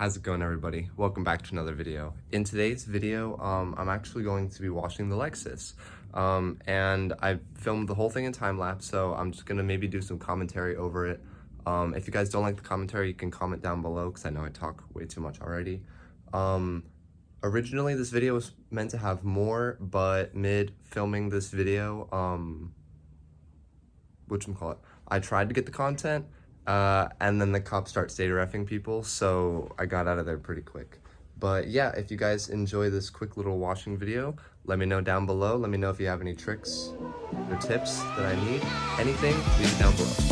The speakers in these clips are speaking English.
How's it going, everybody? Welcome back to another video. In today's video, I'm actually going to be washing the Lexus. And I filmed the whole thing in time-lapse, so I'm just gonna maybe do some commentary over it. If you guys don't like the commentary, you can comment down below, because I know I talk way too much already. Originally, this video was meant to have more, but mid-filming this video, I tried to get the content, and then the cops start data reffing people, so I got out of there pretty quick. But yeah, if you guys enjoy this quick little washing video, let me know down below. Let me know if you have any tricks or tips that I need. Anything, leave it down below.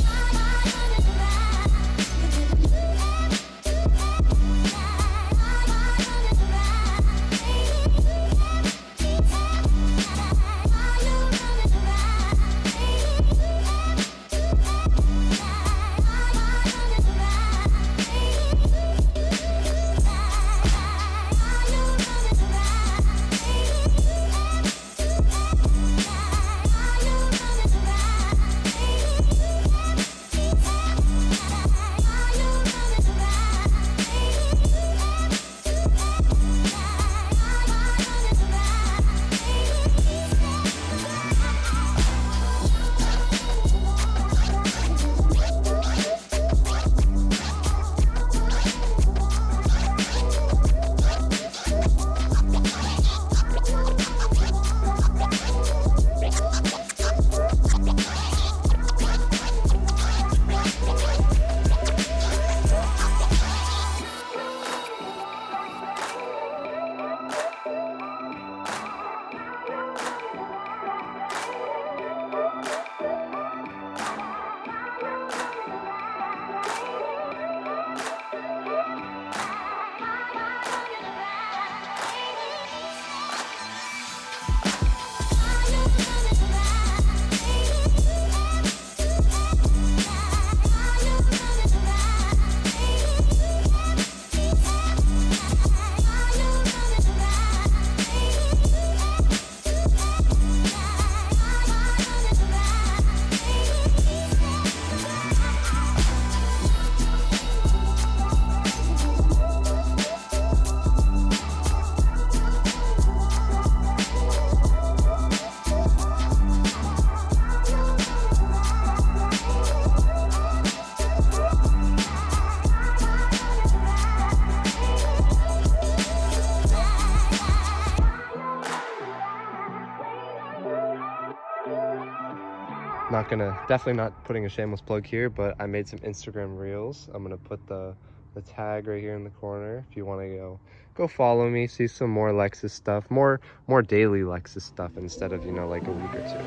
Definitely not putting a shameless plug here, but I made some Instagram reels. I'm gonna put the tag right here in the corner if you want to go follow me, see some more Lexus stuff, more daily Lexus stuff instead of, you know, like a week or two.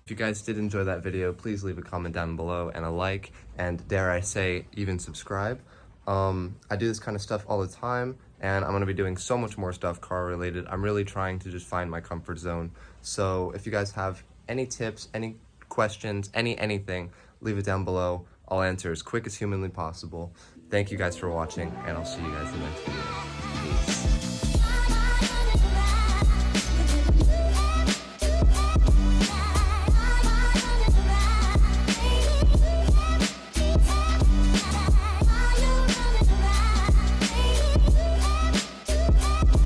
If you guys did enjoy that video, please leave a comment down below and a like, and dare I say, even subscribe. I do this kind of stuff all the time, and I'm going to be doing so much more stuff car related. I'm really trying to just find my comfort zone. So if you guys have any tips, any questions, anything, leave it down below. I'll answer as quick as humanly possible. Thank you guys for watching, and I'll see you guys in the next video.